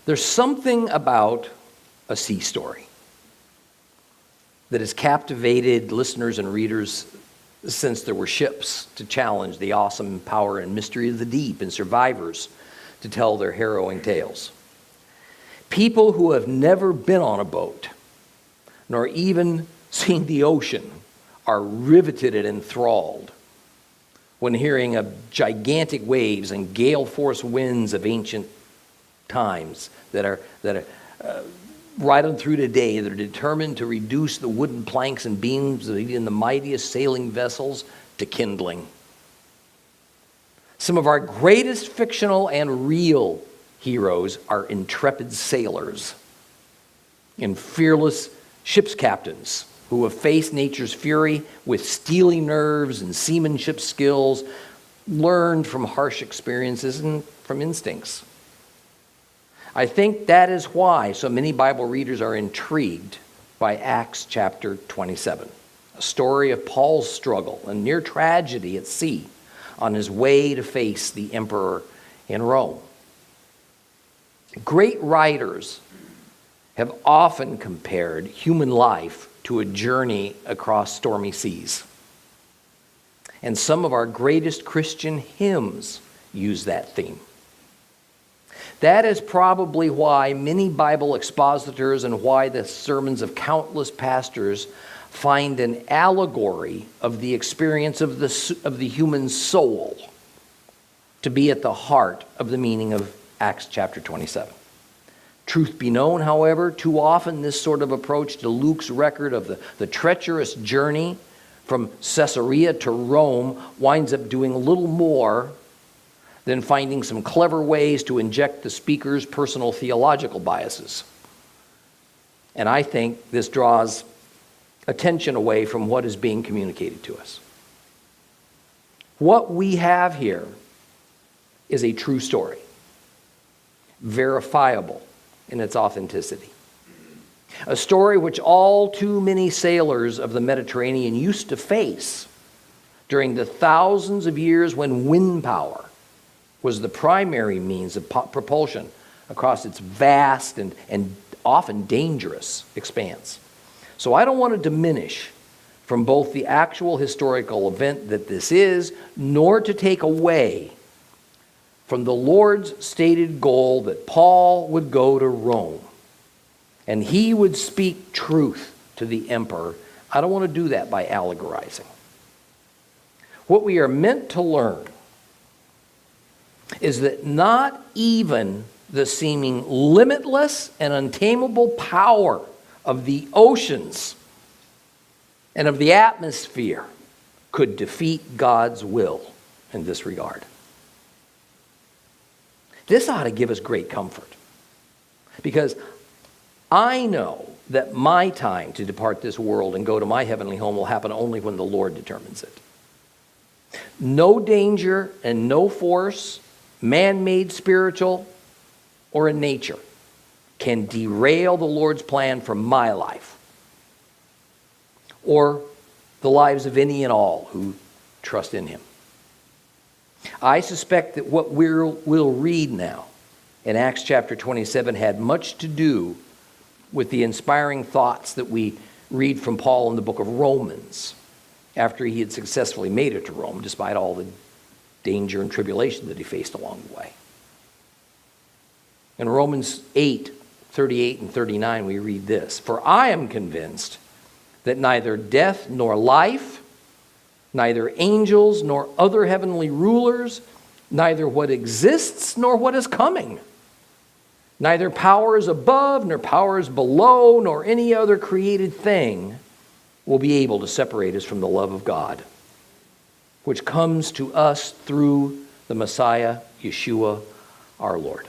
There's something about a sea story that has captivated listeners and readers since there were ships to challenge the awesome power and mystery of the deep and survivors to tell their harrowing tales. People who have never been on a boat, nor even seen the ocean, are riveted and enthralled when hearing of gigantic waves and gale-force winds of ancient times that are right on through today, that are determined to reduce the wooden planks and beams of even the mightiest sailing vessels to kindling. Some of our greatest fictional and real heroes are intrepid sailors and fearless ship's captains who have faced nature's fury with steely nerves and seamanship skills learned from harsh experiences and from instincts. I think that is why so many Bible readers are intrigued by Acts chapter 27, a story of Paul's struggle and near tragedy at sea on his way to face the emperor in Rome. Great writers have often compared human life to a journey across stormy seas. And some of our greatest Christian hymns use that theme. That is probably why many Bible expositors and why the sermons of countless pastors find an allegory of the experience of the human soul to be at the heart of the meaning of Acts chapter 27. Truth be known, however, too often this sort of approach to Luke's record of the treacherous journey from Caesarea to Rome winds up doing little more than finding some clever ways to inject the speaker's personal theological biases. And I think this draws attention away from what is being communicated to us. What we have here is a true story, verifiable in its authenticity. A story which all too many sailors of the Mediterranean used to face during the thousands of years when wind power was the primary means of propulsion across its vast and often dangerous expanse. So I don't want to diminish from both the actual historical event that this is, nor to take away from the Lord's stated goal that Paul would go to Rome and he would speak truth to the emperor. I don't want to do that by allegorizing. What we are meant to learn is that not even the seeming limitless and untamable power of the oceans and of the atmosphere could defeat God's will in this regard. This ought to give us great comfort, because I know that my time to depart this world and go to my heavenly home will happen only when the Lord determines it. No danger and no force, man-made, spiritual, or in nature, can derail the Lord's plan for my life or the lives of any and all who trust in him. I suspect that what we'll read now in Acts chapter 27 had much to do with the inspiring thoughts that we read from Paul in the book of Romans after he had successfully made it to Rome, despite all the danger and tribulation that he faced along the way. In Romans 8:38 and 39, we read this: "For I am convinced that neither death nor life, neither angels nor other heavenly rulers, neither what exists nor what is coming, neither powers above nor powers below, nor any other created thing will be able to separate us from the love of God, which comes to us through the Messiah, Yeshua, our Lord."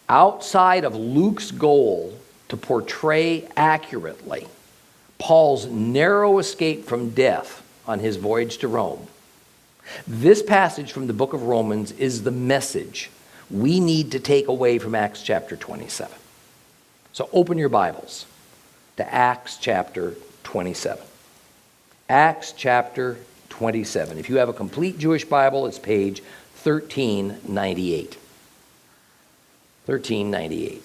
Outside of Luke's goal to portray accurately Paul's narrow escape from death on his voyage to Rome, this passage from the book of Romans is the message we need to take away from Acts chapter 27. So open your Bibles to Acts chapter 27. Acts chapter 27. If you have a complete Jewish Bible, it's page 1398. 1398.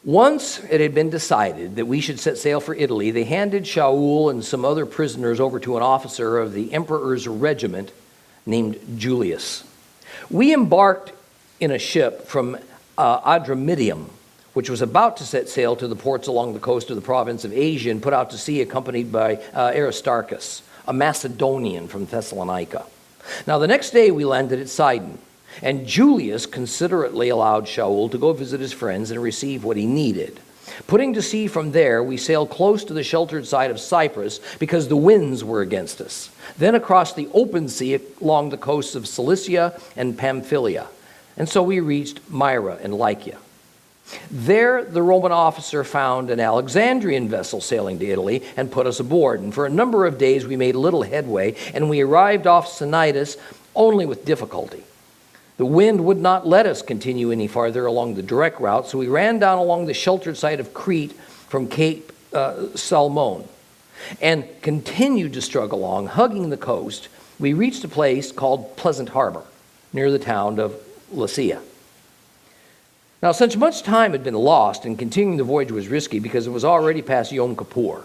Once it had been decided that we should set sail for Italy, they handed Shaul and some other prisoners over to an officer of the emperor's regiment named Julius. We embarked in a ship from Adramyttium, which was about to set sail to the ports along the coast of the province of Asia, and put out to sea accompanied by Aristarchus, a Macedonian from Thessalonica. Now the next day we landed at Sidon, and Julius considerately allowed Shaul to go visit his friends and receive what he needed. Putting to sea from there, we sailed close to the sheltered side of Cyprus because the winds were against us. Then across the open sea along the coasts of Cilicia and Pamphylia. And so we reached Myra and Lycia. There, the Roman officer found an Alexandrian vessel sailing to Italy and put us aboard. And for a number of days, we made little headway, and we arrived off Cnidus only with difficulty. The wind would not let us continue any farther along the direct route, so we ran down along the sheltered side of Crete from Cape Salmon and continued to struggle along, hugging the coast. We reached a place called Pleasant Harbor, near the town of Lasea. Now, since much time had been lost and continuing the voyage was risky because it was already past Yom Kippur,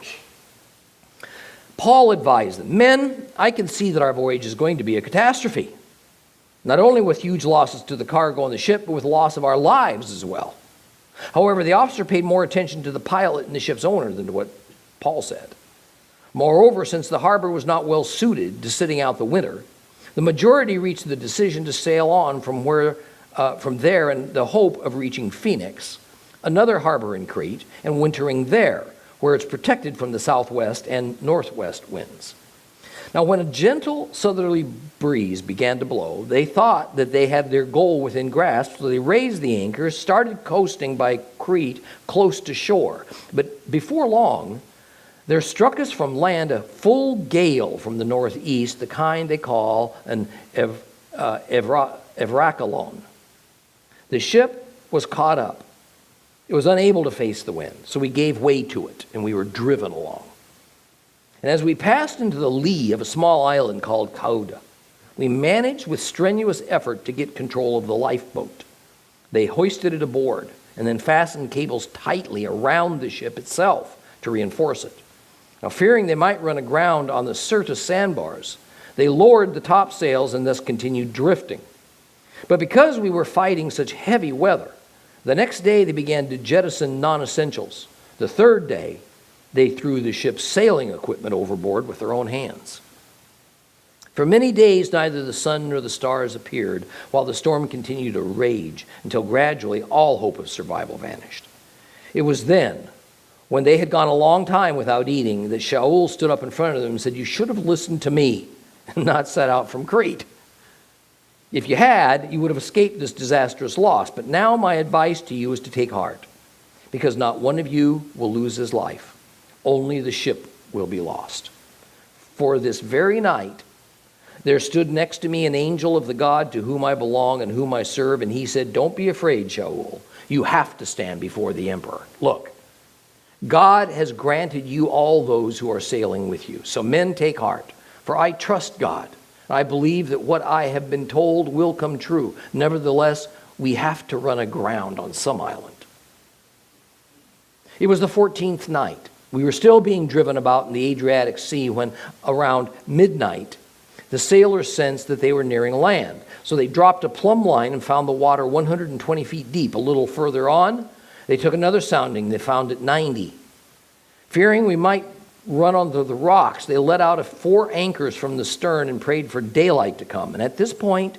Paul advised them, "Men, I can see that our voyage is going to be a catastrophe. Not only with huge losses to the cargo on the ship, but with loss of our lives as well." However, the officer paid more attention to the pilot and the ship's owner than to what Paul said. Moreover, since the harbor was not well suited to sitting out the winter, the majority reached the decision to sail on from there in the hope of reaching Phoenix, another harbor in Crete, and wintering there, where it's protected from the southwest and northwest winds. Now, when a gentle southerly breeze began to blow, they thought that they had their goal within grasp, so they raised the anchor, started coasting by Crete close to shore. But before long, there struck us from land a full gale from the northeast, the kind they call an Evrakalon. The ship was caught up. It was unable to face the wind, so we gave way to it, and we were driven along. And as we passed into the lee of a small island called Cauda, we managed with strenuous effort to get control of the lifeboat. They hoisted it aboard and then fastened cables tightly around the ship itself to reinforce it. Now, fearing they might run aground on the Syrtis sandbars, they lowered the topsails and thus continued drifting. But because we were fighting such heavy weather, the next day they began to jettison non-essentials. The third day, they threw the ship's sailing equipment overboard with their own hands. For many days, neither the sun nor the stars appeared, while the storm continued to rage until gradually all hope of survival vanished. It was then, when they had gone a long time without eating, that Shaul stood up in front of them and said, "You should have listened to me and not set out from Crete. If you had, you would have escaped this disastrous loss. But now my advice to you is to take heart, because not one of you will lose his life. Only the ship will be lost. For this very night, there stood next to me an angel of the God to whom I belong and whom I serve, and he said, 'Don't be afraid, Shaul. You have to stand before the emperor. Look, God has granted you all those who are sailing with you. So men, take heart, for I trust God. I believe that what I have been told will come true. Nevertheless, we have to run aground on some island.' It was the 14th night. We were still being driven about in the Adriatic Sea when, around midnight, the sailors sensed that they were nearing land. So they dropped a plumb line and found the water 120 feet deep. A little further on, they took another sounding. They found it 90. Fearing we might run onto the rocks, they let out 4 anchors from the stern and prayed for daylight to come. And at this point,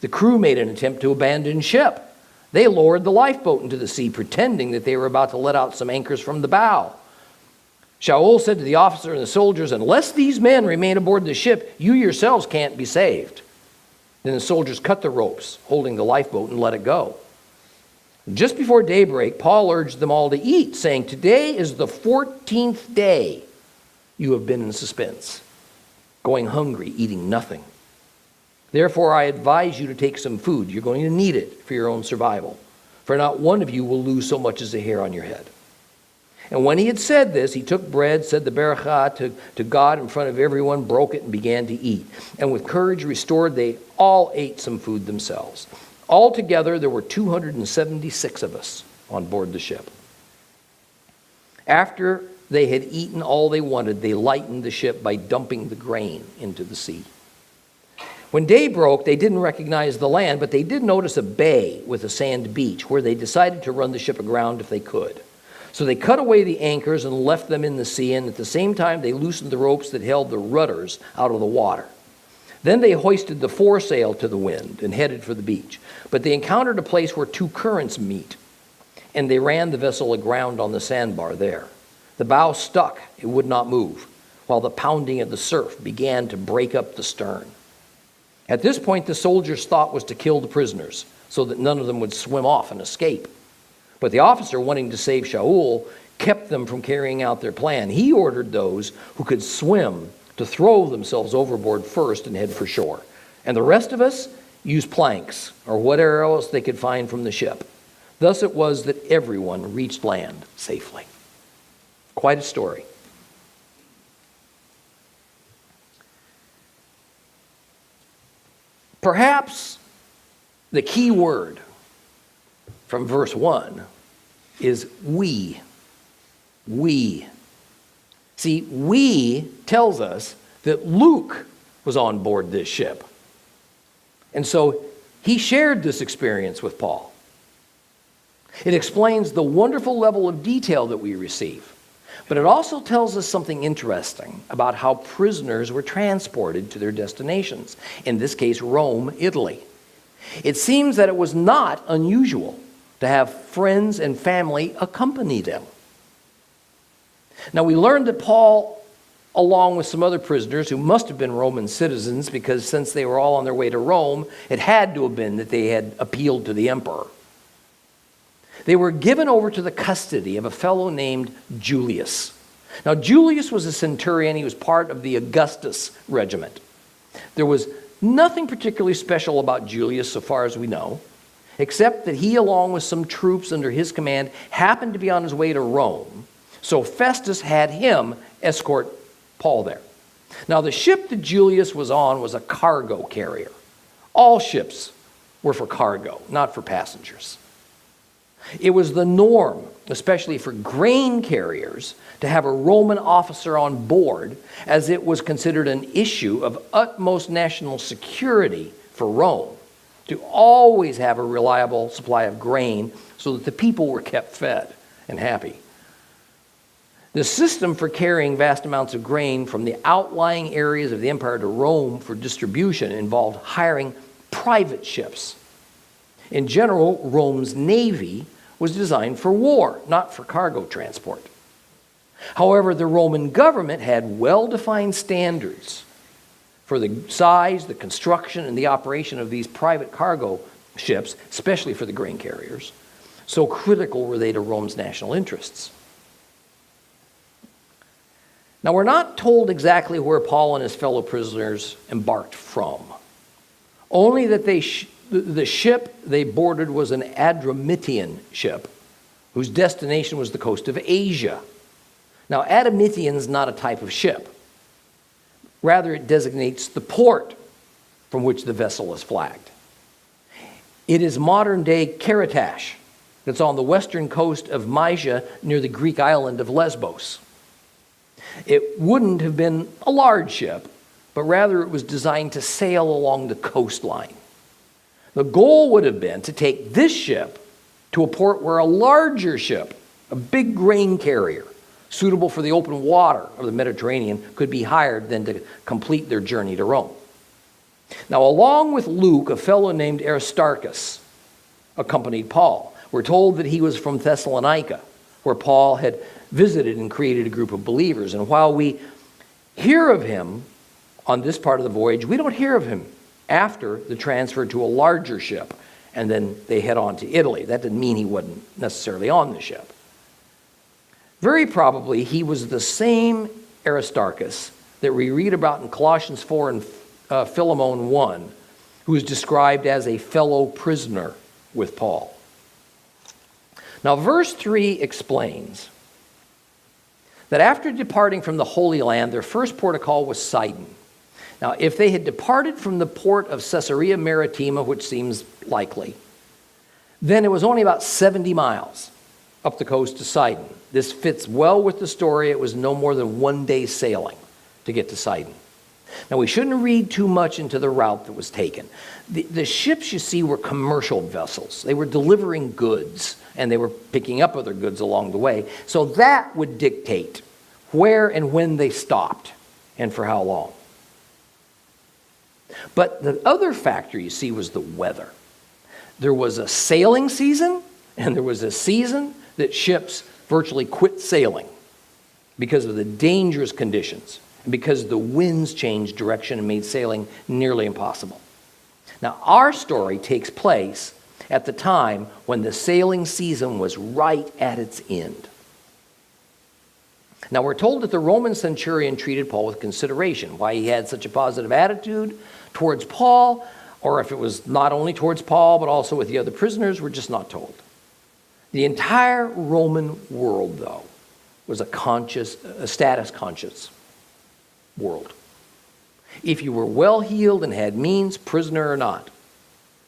the crew made an attempt to abandon ship. They lowered the lifeboat into the sea, pretending that they were about to let out some anchors from the bow. Shaul said to the officer and the soldiers, "Unless these men remain aboard the ship, you yourselves can't be saved." Then the soldiers cut the ropes holding the lifeboat and let it go. Just before daybreak, Paul urged them all to eat, saying, "Today is the 14th day you have been in suspense, going hungry, eating nothing. Therefore, I advise you to take some food. You're going to need it for your own survival, for not one of you will lose so much as a hair on your head." And when he had said this, he took bread, said the Berachah to God in front of everyone, broke it, and began to eat. And with courage restored, they all ate some food themselves. Altogether, there were 276 of us on board the ship. After they had eaten all they wanted, they lightened the ship by dumping the grain into the sea. When day broke, they didn't recognize the land, but they did notice a bay with a sand beach where they decided to run the ship aground if they could. So they cut away the anchors and left them in the sea, and at the same time they loosened the ropes that held the rudders out of the water. Then they hoisted the foresail to the wind and headed for the beach. But they encountered a place where two currents meet, and they ran the vessel aground on the sandbar there. The bow stuck, it would not move, while the pounding of the surf began to break up the stern. At this point, the soldiers' thought was to kill the prisoners, so that none of them would swim off and escape. But the officer, wanting to save Shaul, kept them from carrying out their plan. He ordered those who could swim to throw themselves overboard first and head for shore. And the rest of us used planks or whatever else they could find from the ship. Thus it was that everyone reached land safely. Quite a story. Perhaps the key word from verse 1 is we. We. See, we tells us that Luke was on board this ship. And so he shared this experience with Paul. It explains the wonderful level of detail that we receive. But it also tells us something interesting about how prisoners were transported to their destinations. In this case, Rome, Italy. It seems that it was not unusual to have friends and family accompany them. Now, we learned that Paul, along with some other prisoners who must have been Roman citizens, because since they were all on their way to Rome, it had to have been that they had appealed to the emperor. They were given over to the custody of a fellow named Julius. Now, Julius was a centurion. He was part of the Augustus regiment. There was nothing particularly special about Julius, so far as we know, except that he, along with some troops under his command, happened to be on his way to Rome. So Festus had him escort Paul there. Now, the ship that Julius was on was a cargo carrier. All ships were for cargo, not for passengers. It was the norm, especially for grain carriers, to have a Roman officer on board, as it was considered an issue of utmost national security for Rome to always have a reliable supply of grain so that the people were kept fed and happy. The system for carrying vast amounts of grain from the outlying areas of the empire to Rome for distribution involved hiring private ships. In general, Rome's navy was designed for war, not for cargo transport. However, the Roman government had well-defined standards for the size, the construction, and the operation of these private cargo ships, especially for the grain carriers. So critical were they to Rome's national interests. Now, we're not told exactly where Paul and his fellow prisoners embarked from, only that the ship they boarded was an Adramyttian ship, whose destination was the coast of Asia. Now, Adramyttian's not a type of ship. Rather, it designates the port from which the vessel is flagged. It is modern-day Karatash, that's on the western coast of Mysia near the Greek island of Lesbos. It wouldn't have been a large ship, but rather it was designed to sail along the coastline. The goal would have been to take this ship to a port where a larger ship, a big grain carrier, suitable for the open water of the Mediterranean, could be hired then to complete their journey to Rome. Now, along with Luke, a fellow named Aristarchus accompanied Paul. We're told that he was from Thessalonica, where Paul had visited and created a group of believers. And while we hear of him on this part of the voyage, we don't hear of him after the transfer to a larger ship, and then they head on to Italy. That didn't mean he wasn't necessarily on the ship. Very probably he was the same Aristarchus that we read about in Colossians 4 and Philemon 1, who is described as a fellow prisoner with Paul. Now, verse 3 explains that after departing from the Holy Land, their first port of call was Sidon. Now, if they had departed from the port of Caesarea Maritima, which seems likely, then it was only about 70 miles up the coast to Sidon. This fits well with the story. It was no more than 1 day sailing to get to Sidon. Now, we shouldn't read too much into the route that was taken. The ships, you see, were commercial vessels. They were delivering goods, and they were picking up other goods along the way. So that would dictate where and when they stopped and for how long. But the other factor, you see, was the weather. There was a sailing season, and there was a season that ships virtually quit sailing because of the dangerous conditions and because the winds changed direction and made sailing nearly impossible. Now, our story takes place at the time when the sailing season was right at its end. Now, we're told that the Roman centurion treated Paul with consideration. Why he had such a positive attitude towards Paul, or if it was not only towards Paul, but also with the other prisoners, we're just not told. The entire Roman world, though, was a status-conscious world. If you were well-heeled and had means, prisoner or not,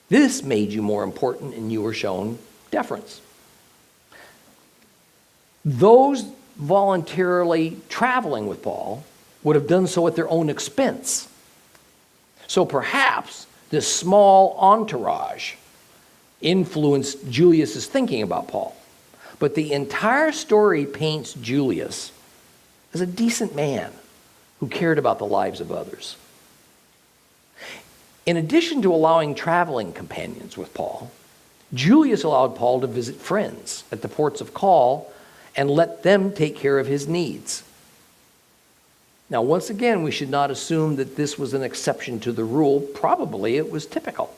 this made you more important and you were shown deference. Those voluntarily traveling with Paul would have done so at their own expense. So perhaps this small entourage influenced Julius's thinking about Paul. But the entire story paints Julius as a decent man who cared about the lives of others. In addition to allowing traveling companions with Paul, Julius allowed Paul to visit friends at the ports of call and let them take care of his needs. Now, once again, we should not assume that this was an exception to the rule. Probably it was typical.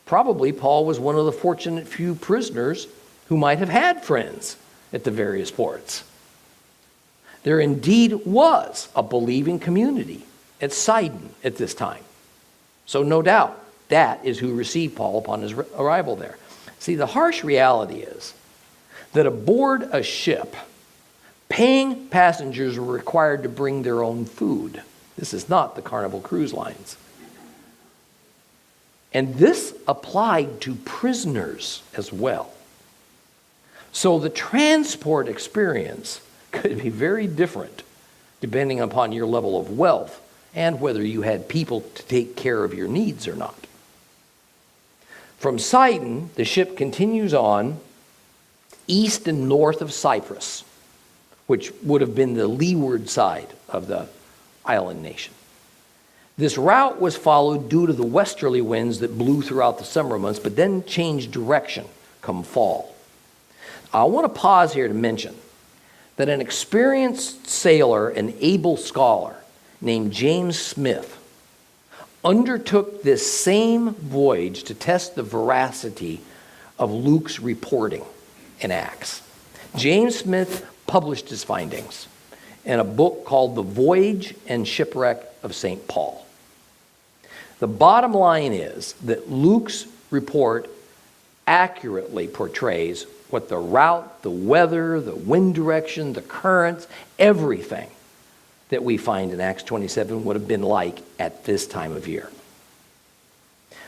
Probably Paul was one of the fortunate few prisoners who might have had friends at the various ports. There indeed was a believing community at Sidon at this time. So no doubt that is who received Paul upon his arrival there. See, the harsh reality is that aboard a ship, paying passengers were required to bring their own food. This is not the Carnival Cruise Lines. And this applied to prisoners as well. So the transport experience could be very different depending upon your level of wealth and whether you had people to take care of your needs or not. From Sidon, the ship continues on east and north of Cyprus, which would have been the leeward side of the island nation. This route was followed due to the westerly winds that blew throughout the summer months, but then changed direction come fall. I want to pause here to mention that an experienced sailor and able scholar named James Smith undertook this same voyage to test the veracity of Luke's reporting in Acts. James Smith published his findings in a book called The Voyage and Shipwreck of St. Paul. The bottom line is that Luke's report accurately portrays what the route, the weather, the wind direction, the currents, everything that we find in Acts 27 would have been like at this time of year.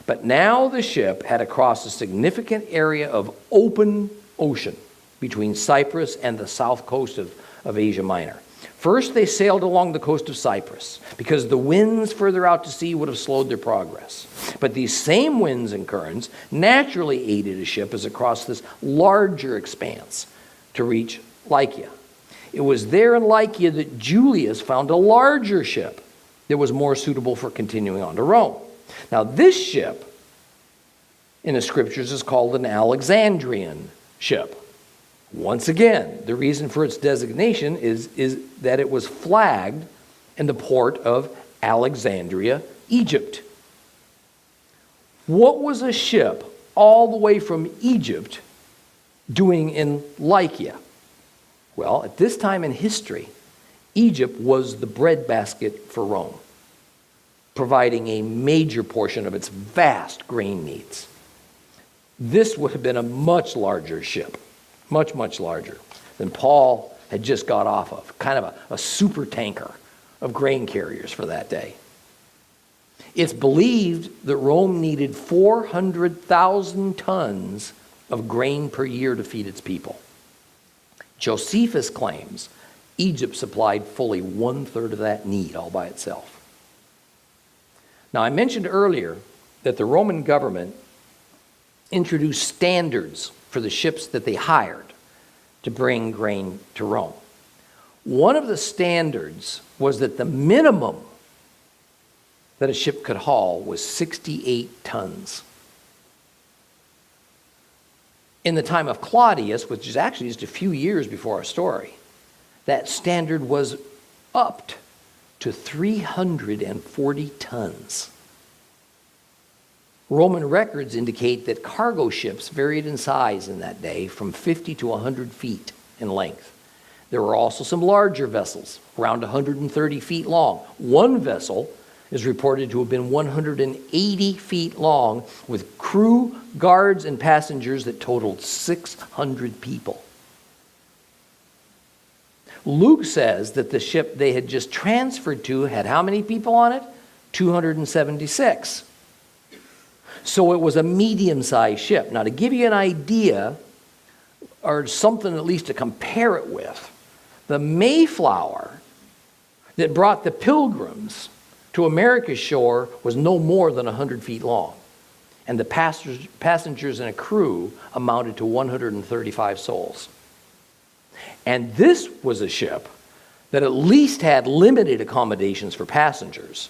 But now the ship had to cross a significant area of open ocean between Cyprus and the south coast of Asia Minor. First, they sailed along the coast of Cyprus because the winds further out to sea would have slowed their progress. But these same winds and currents naturally aided a ship as it crossed this larger expanse to reach Lycia. It was there in Lycia that Julius found a larger ship that was more suitable for continuing on to Rome. Now, this ship in the scriptures is called an Alexandrian ship. Once again, the reason for its designation is that it was flagged in the port of Alexandria, Egypt. What was a ship all the way from Egypt doing in Lycia? Well, at this time in history, Egypt was the breadbasket for Rome, providing a major portion of its vast grain needs. This would have been a much larger ship, much, much larger than Paul had just got off of, kind of a super tanker of grain carriers for that day. It's believed that Rome needed 400,000 tons of grain per year to feed its people. Josephus claims Egypt supplied fully 1/3 of that need all by itself. Now, I mentioned earlier that the Roman government introduced standards for the ships that they hired to bring grain to Rome. One of the standards was that the minimum that a ship could haul was 68 tons. In the time of Claudius, which is actually just a few years before our story, that standard was upped to 340 tons. Roman records indicate that cargo ships varied in size in that day from 50 to 100 feet in length. There were also some larger vessels, around 130 feet long. One vessel is reported to have been 180 feet long, with crew, guards, and passengers that totaled 600 people. Luke says that the ship they had just transferred to had how many people on it? 276. So it was a medium-sized ship. Now, to give you an idea, or something at least to compare it with, the Mayflower that brought the Pilgrims to America's shore was no more than 100 feet long. And the passengers and a crew amounted to 135 souls. And this was a ship that at least had limited accommodations for passengers,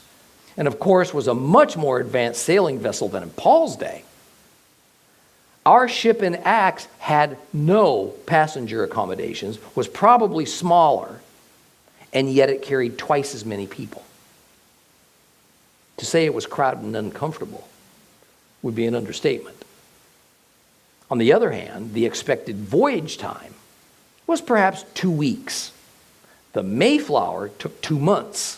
and of course was a much more advanced sailing vessel than in Paul's day. Our ship in Acts had no passenger accommodations, was probably smaller, and yet it carried twice as many people. To say it was crowded and uncomfortable would be an understatement. On the other hand, the expected voyage time was perhaps 2 weeks. The Mayflower took 2 months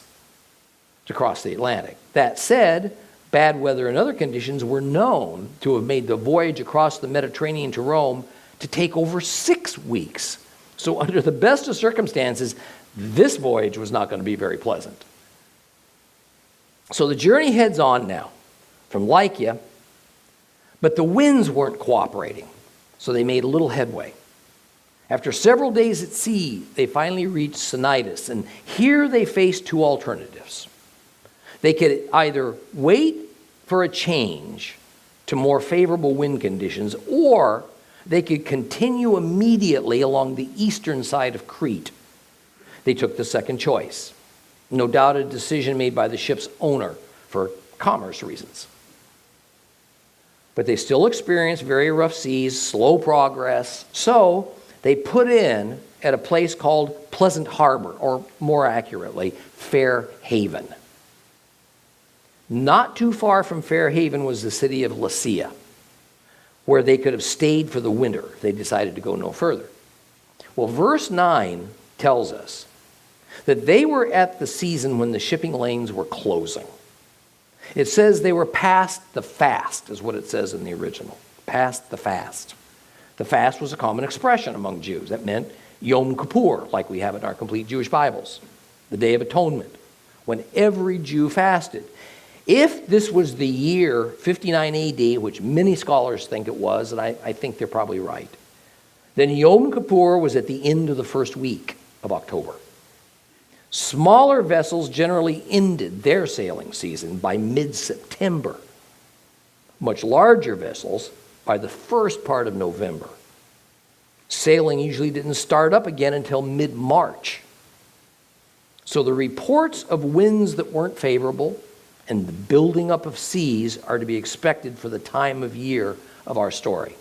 to cross the Atlantic. That said, bad weather and other conditions were known to have made the voyage across the Mediterranean to Rome to take over 6 weeks. So under the best of circumstances, this voyage was not going to be very pleasant. So the journey heads on now from Lycia, but the winds weren't cooperating, so they made a little headway. After several days at sea, they finally reached Cnidus, and here they faced 2 alternatives. They could either wait for a change to more favorable wind conditions, or they could continue immediately along the eastern side of Crete. They took the second choice. No doubt a decision made by the ship's owner for commerce reasons. But they still experienced very rough seas, slow progress, so they put in at a place called Pleasant Harbor, or more accurately, Fair Haven. Not too far from Fair Haven was the city of Lasea, where they could have stayed for the winter if they decided to go no further. Well, verse 9 tells us that they were at the season when the shipping lanes were closing. It says they were past the fast, is what it says in the original. Past the fast. The fast was a common expression among Jews. That meant Yom Kippur, like we have in our complete Jewish Bibles, the Day of Atonement, when every Jew fasted. If this was the year 59 AD, which many scholars think it was, and I think they're probably right, then Yom Kippur was at the end of the first week of October. Smaller vessels generally ended their sailing season by mid-September. Much larger vessels by the first part of November. Sailing usually didn't start up again until mid-March. So the reports of winds that weren't favorable and the building up of seas are to be expected for the time of year of our story.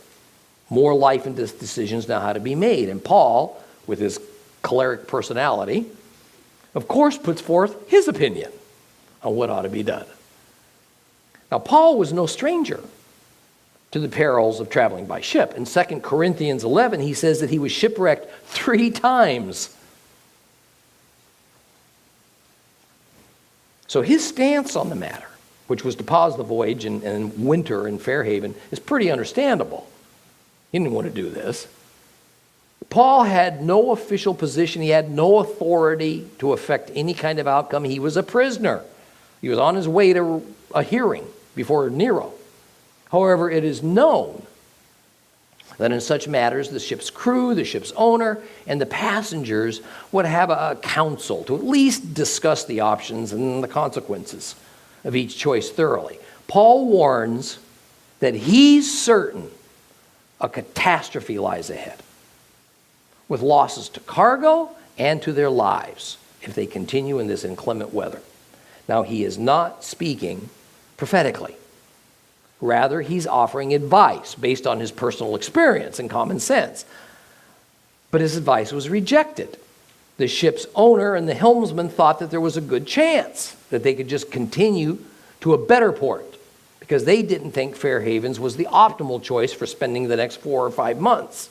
More life and death decisions now had to be made. And Paul, with his choleric personality, of course puts forth his opinion on what ought to be done. Now, Paul was no stranger to the perils of traveling by ship. In 2 Corinthians 11, he says that he was shipwrecked 3 times. So his stance on the matter, which was to pause the voyage in winter in Fair Haven, is pretty understandable. He didn't want to do this. Paul had no official position. He had no authority to affect any kind of outcome. He was a prisoner. He was on his way to a hearing before Nero. However, it is known that in such matters, the ship's crew, the ship's owner, and the passengers would have a council to at least discuss the options and the consequences of each choice thoroughly. Paul warns that he's certain a catastrophe lies ahead, with losses to cargo and to their lives if they continue in this inclement weather. Now, he is not speaking prophetically. Rather, he's offering advice based on his personal experience and common sense. But his advice was rejected. The ship's owner and the helmsman thought that there was a good chance that they could just continue to a better port, because they didn't think Fair Havens was the optimal choice for spending the next 4 or 5 months.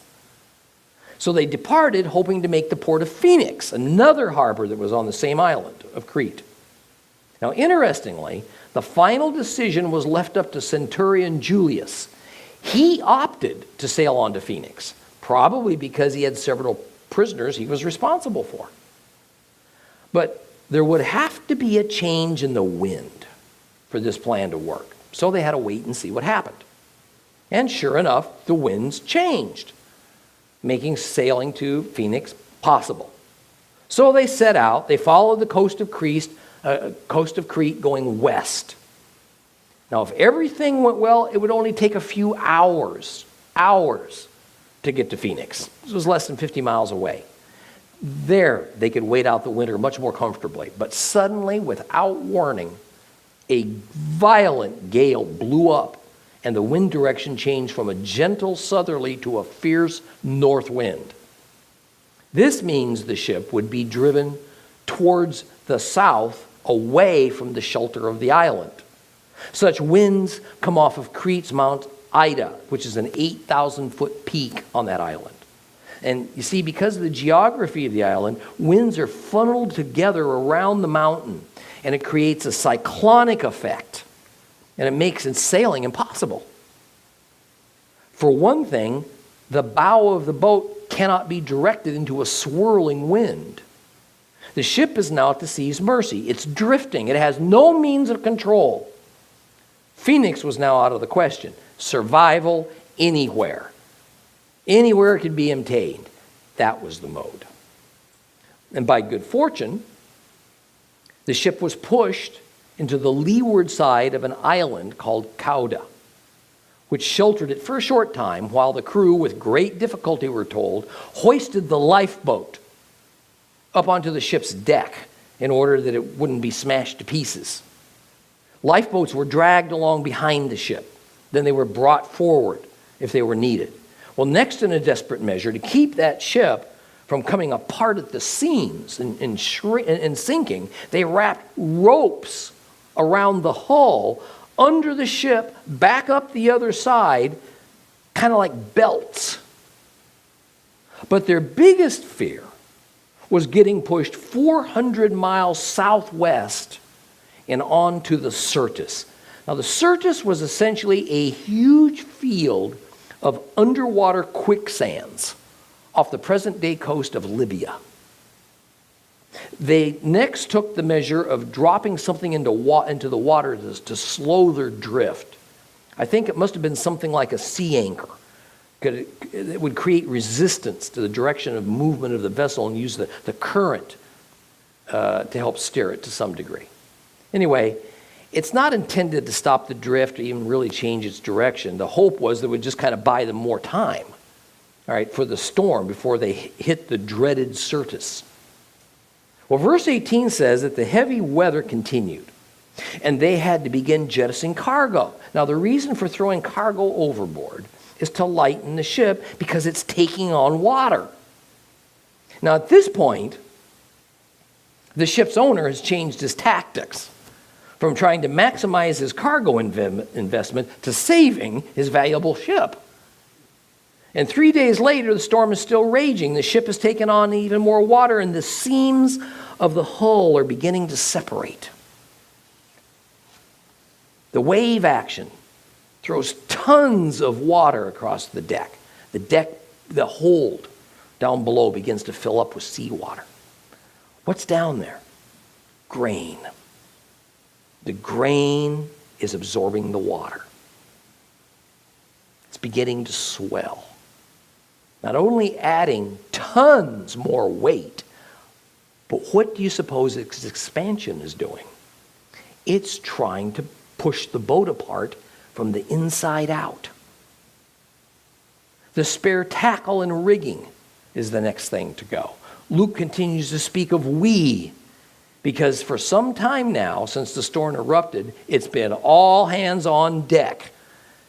So they departed, hoping to make the port of Phoenix, another harbor that was on the same island of Crete. Now, interestingly, the final decision was left up to Centurion Julius. He opted to sail on to Phoenix, probably because he had several prisoners he was responsible for. But there would have to be a change in the wind for this plan to work. So they had to wait and see what happened. And sure enough, the winds changed, making sailing to Phoenix possible. So they set out. They followed the coast of Crete going west. Now, if everything went well, it would only take a few hours to get to Phoenix. This was less than 50 miles away. There, they could wait out the winter much more comfortably. But suddenly, without warning, a violent gale blew up, and the wind direction changed from a gentle southerly to a fierce north wind. This means the ship would be driven towards the south, away from the shelter of the island. Such winds come off of Crete's Mount Ida, which is an 8,000-foot peak on that island. And you see, because of the geography of the island, winds are funneled together around the mountain, and it creates a cyclonic effect, and it makes sailing impossible. For one thing, the bow of the boat cannot be directed into a swirling wind. The ship is now at the sea's mercy. It's drifting. It has no means of control. Phoenix was now out of the question. Survival anywhere. Anywhere it could be obtained. That was the mode. And by good fortune, the ship was pushed into the leeward side of an island called Cauda, which sheltered it for a short time while the crew, with great difficulty, we're told, hoisted the lifeboat up onto the ship's deck in order that it wouldn't be smashed to pieces. Lifeboats were dragged along behind the ship. Then they were brought forward if they were needed. Well, next, in a desperate measure, to keep that ship from coming apart at the seams and sinking, they wrapped ropes around the hull under the ship, back up the other side, kind of like belts. But their biggest fear was getting pushed 400 miles southwest and onto the Syrtis. Now, the Syrtis was essentially a huge field of underwater quicksands off the present-day coast of Libya. They next took the measure of dropping something into the water to slow their drift. I think it must have been something like a sea anchor. It would create resistance to the direction of movement of the vessel and use the current to help steer it to some degree. Anyway, it's not intended to stop the drift or even really change its direction. The hope was that it would just kind of buy them more time, all right, for the storm before they hit the dreaded Syrtis. Well, verse 18 says that the heavy weather continued, and they had to begin jettisoning cargo. Now, the reason for throwing cargo overboard is to lighten the ship because it's taking on water. Now, at this point, the ship's owner has changed his tactics from trying to maximize his cargo investment to saving his valuable ship. And 3 days later, the storm is still raging. The ship has taken on even more water, and the seams of the hull are beginning to separate. The wave action throws tons of water across the deck. The hold down below begins to fill up with seawater. What's down there? Grain. The grain is absorbing the water. It's beginning to swell. Not only adding tons more weight, but what do you suppose its expansion is doing? It's trying to push the boat apart from the inside out. The spare tackle and rigging is the next thing to go. Luke continues to speak of we, because for some time now, since the storm erupted, it's been all hands on deck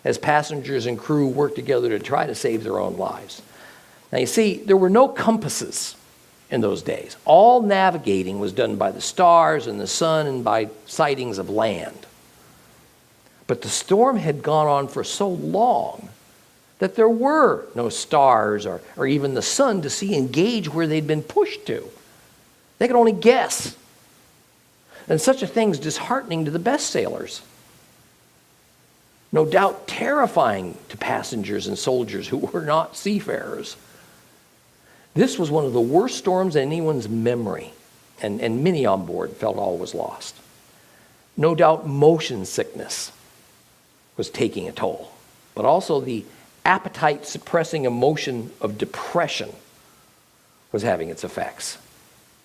as passengers and crew work together to try to save their own lives. Now you see, there were no compasses in those days. All navigating was done by the stars and the sun and by sightings of land. But the storm had gone on for so long that there were no stars or even the sun to see and gauge where they'd been pushed to. They could only guess. And such a thing is disheartening to the best sailors. No doubt terrifying to passengers and soldiers who were not seafarers. This was one of the worst storms in anyone's memory, and many on board felt all was lost. No doubt motion sickness was taking a toll, but also the appetite-suppressing emotion of depression was having its effects.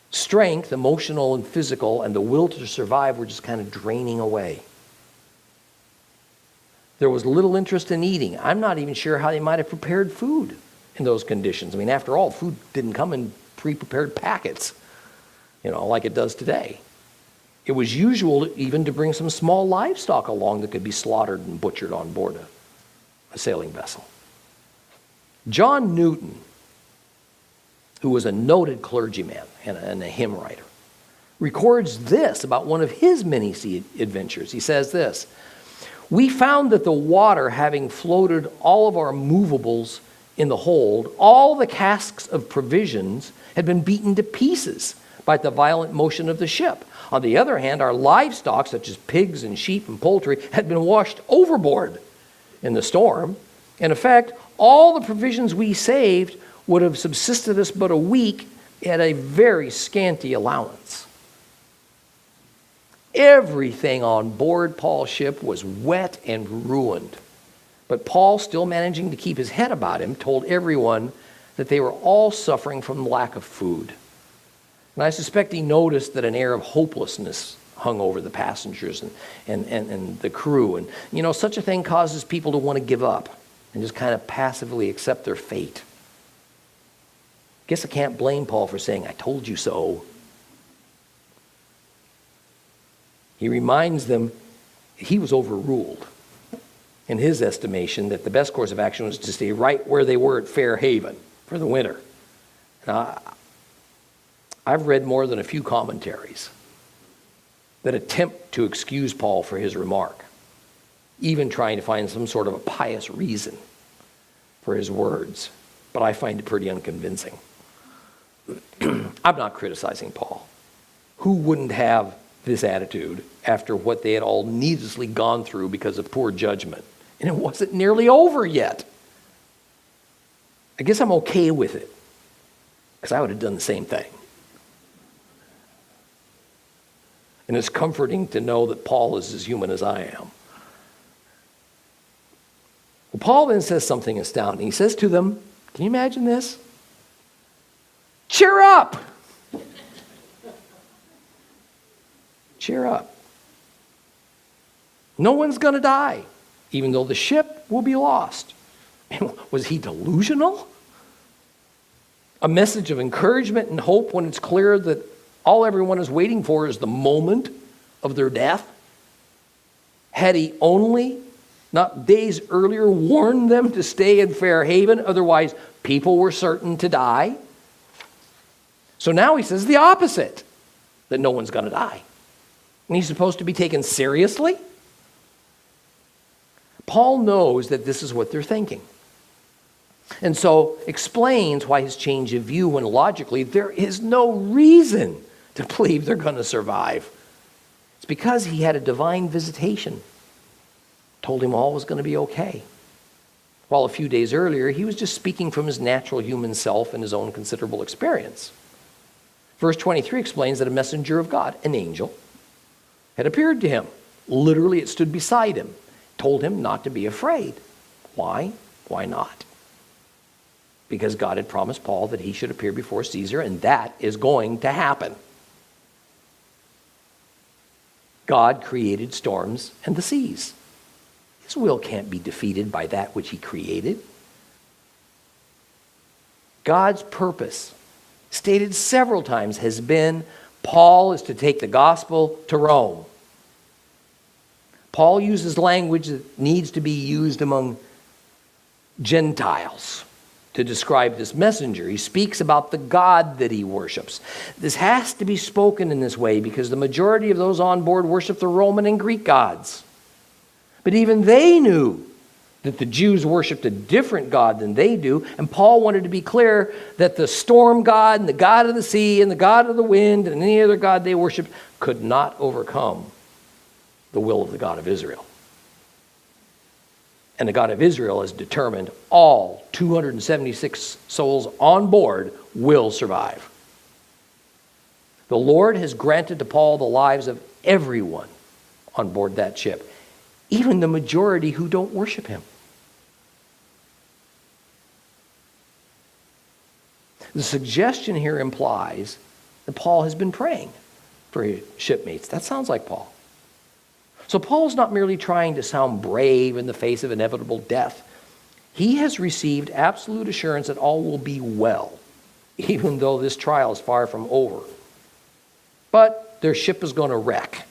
Strength, emotional and physical, and the will to survive were just kind of draining away. There was little interest in eating. I'm not even sure how they might have prepared food in those conditions. I mean, after all, food didn't come in pre-prepared packets, like it does today. It was usual even to bring some small livestock along that could be slaughtered and butchered on board a sailing vessel. John Newton, who was a noted clergyman and a hymn writer, records this about one of his many sea adventures. He says this: "We found that the water, having floated all of our movables in the hold, all the casks of provisions had been beaten to pieces by the violent motion of the ship. On the other hand, our livestock, such as pigs and sheep and poultry, had been washed overboard in the storm. In effect, all the provisions we saved would have subsisted us but a week at a very scanty allowance." Everything on board Paul's ship was wet and ruined. But Paul, still managing to keep his head about him, told everyone that they were all suffering from lack of food. And I suspect he noticed that an air of hopelessness hung over the passengers and the crew. And, such a thing causes people to want to give up and just kind of passively accept their fate. Guess I can't blame Paul for saying, "I told you so." He reminds them he was overruled. In his estimation, that the best course of action was to stay right where they were at Fairhaven for the winter. Now, I've read more than a few commentaries that attempt to excuse Paul for his remark, even trying to find some sort of a pious reason for his words, but I find it pretty unconvincing. I'm not criticizing Paul. Who wouldn't have this attitude after what they had all needlessly gone through because of poor judgment? And it wasn't nearly over yet. I guess I'm okay with it, because I would have done the same thing. And it's comforting to know that Paul is as human as I am. Well, Paul then says something astounding. He says to them, can you imagine this? Cheer up! Cheer up. No one's going to die, even though the ship will be lost. Was he delusional? A message of encouragement and hope when it's clear that all everyone is waiting for is the moment of their death? Had he only, not days earlier, warned them to stay in Fairhaven, otherwise people were certain to die? So now he says the opposite, that no one's going to die. And he's supposed to be taken seriously? Paul knows that this is what they're thinking. And so explains why his change of view when logically there is no reason to believe they're going to survive. It's because he had a divine visitation. Told him all was going to be okay. while a few days earlier he was just speaking from his natural human self and his own considerable experience. Verse 23 explains that a messenger of God, an angel, had appeared to him. Literally, it stood beside him, told him not to be afraid. Why? Why not? Because God had promised Paul that he should appear before Caesar, and that is going to happen. God created storms and the seas. His will can't be defeated by that which he created. God's purpose, stated several times, has been Paul is to take the gospel to Rome. Paul uses language that needs to be used among Gentiles to describe this messenger. He speaks about the God that he worships. This has to be spoken in this way because the majority of those on board worship the Roman and Greek gods. But even they knew that the Jews worshipped a different God than they do, and Paul wanted to be clear that the storm god and the god of the sea and the god of the wind and any other god they worshipped could not overcome the will of the God of Israel. And the God of Israel has determined all 276 souls on board will survive. The Lord has granted to Paul the lives of everyone on board that ship, even the majority who don't worship him. The suggestion here implies that Paul has been praying for his shipmates. That sounds like Paul. So Paul's not merely trying to sound brave in the face of inevitable death. He has received absolute assurance that all will be well, even though this trial is far from over. But their ship is going to wreck.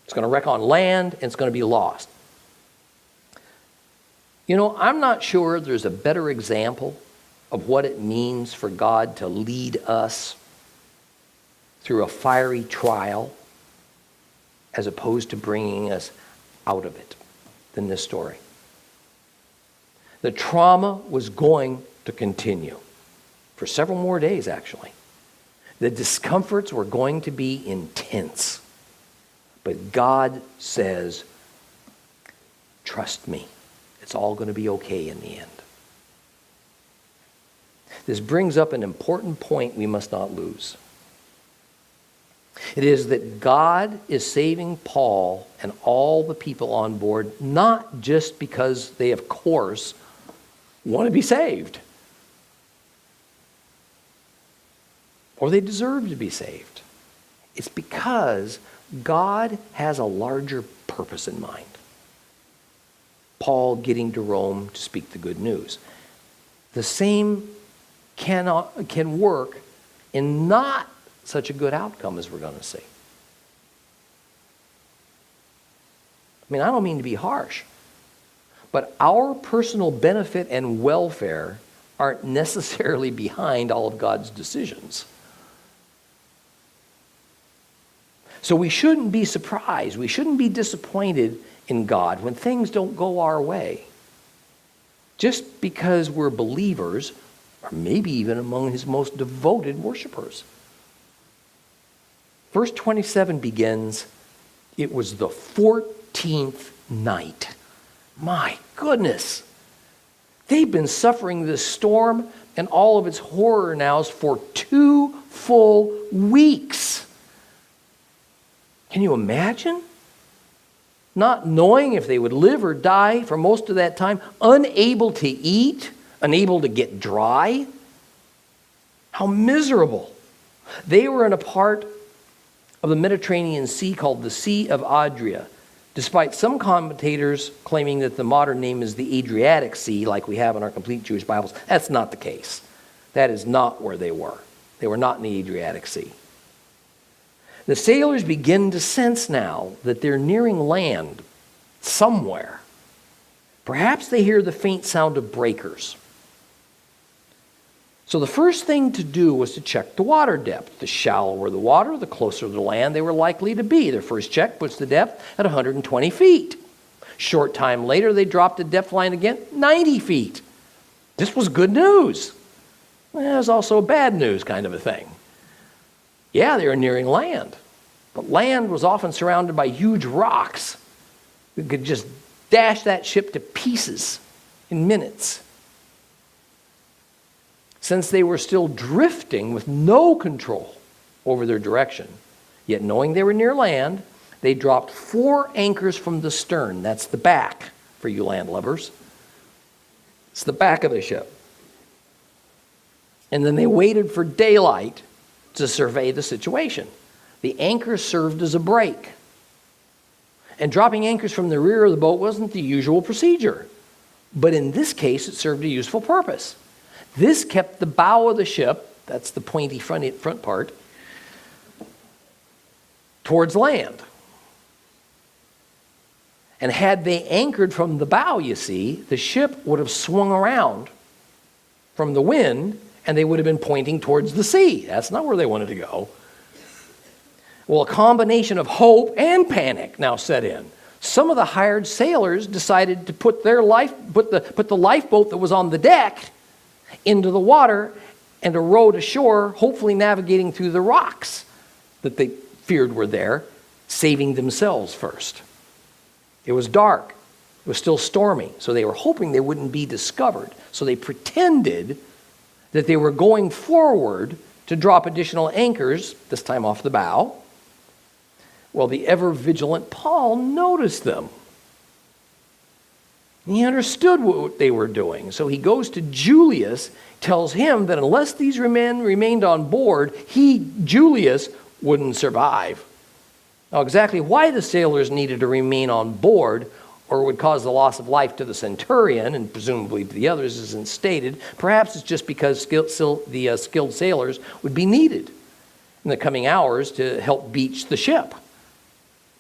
It's going to wreck on land, and it's going to be lost. You know, I'm not sure there's a better example of what it means for God to lead us through a fiery trial as opposed to bringing us out of it than this story. The trauma was going to continue for several more days, actually. The discomforts were going to be intense. But God says, trust me, it's all going to be okay in the end. This brings up an important point we must not lose. It is that God is saving Paul and all the people on board, not just because they, of course, want to be saved, or they deserve to be saved. It's because God has a larger purpose in mind. Paul getting to Rome to speak the good news. The same can work in not such a good outcome as we're going to see. I mean, I don't mean to be harsh, but our personal benefit and welfare aren't necessarily behind all of God's decisions. So we shouldn't be surprised. We shouldn't be disappointed in God when things don't go our way. Just because we're believers, or maybe even among his most devoted worshipers. Verse 27 begins, it was the 14th night. My goodness. They've been suffering this storm and all of its horror nows for 2 full weeks. Can you imagine? Not knowing if they would live or die for most of that time, unable to eat, unable to get dry. How miserable. They were in a part of the Mediterranean Sea called the Sea of Adria, despite some commentators claiming that the modern name is the Adriatic Sea, like we have in our complete Jewish Bibles. That's not the case. That is not where they were. They were not in the Adriatic Sea. The sailors begin to sense now that they're nearing land somewhere. Perhaps they hear the faint sound of breakers. So the first thing to do was to check the water depth. The shallower the water, the closer to the land they were likely to be. Their first check puts the depth at 120 feet. Short time later, they dropped the depth line again, 90 feet. This was good news. Well, it was also bad news kind of a thing. Yeah, they were nearing land. But land was often surrounded by huge rocks that could just dash that ship to pieces in minutes. Since they were still drifting with no control over their direction, yet knowing they were near land, they dropped 4 anchors from the stern. That's the back for you land lovers. It's the back of the ship. And then they waited for daylight to survey the situation. The anchor served as a brake. And dropping anchors from the rear of the boat wasn't the usual procedure. But in this case, it served a useful purpose. This kept the bow of the ship, that's the pointy front part, towards land. And had they anchored from the bow, you see, the ship would have swung around from the wind and they would have been pointing towards the sea. That's not where they wanted to go. Well, a combination of hope and panic now set in. Some of the hired sailors decided to put the lifeboat that was on the deck into the water and to row to shore, hopefully navigating through the rocks that they feared were there, saving themselves first. It was dark. It was still stormy, so they were hoping they wouldn't be discovered. So they pretended that they were going forward to drop additional anchors, this time off the bow. Well, the ever-vigilant Paul noticed them. He understood what they were doing. So he goes to Julius, tells him that unless these men remained on board, he, Julius, wouldn't survive. Now, exactly why the sailors needed to remain on board or would cause the loss of life to the centurion and presumably to the others isn't stated. Perhaps it's just because the skilled sailors would be needed in the coming hours to help beach the ship.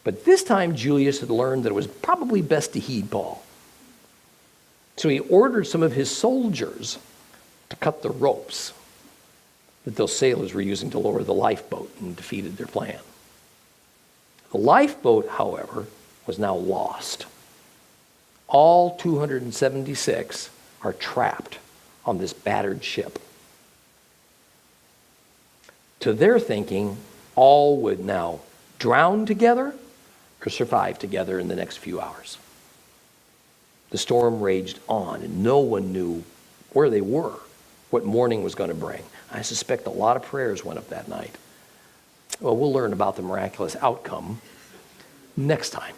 But this time Julius had learned that it was probably best to heed Paul. So he ordered some of his soldiers to cut the ropes that those sailors were using to lower the lifeboat and defeated their plan. The lifeboat, however, was now lost. All 276 are trapped on this battered ship. To their thinking, all would now drown together or survive together in the next few hours. The storm raged on, and no one knew where they were, what morning was going to bring. I suspect a lot of prayers went up that night. Well, we'll learn about the miraculous outcome next time.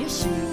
Yeshua,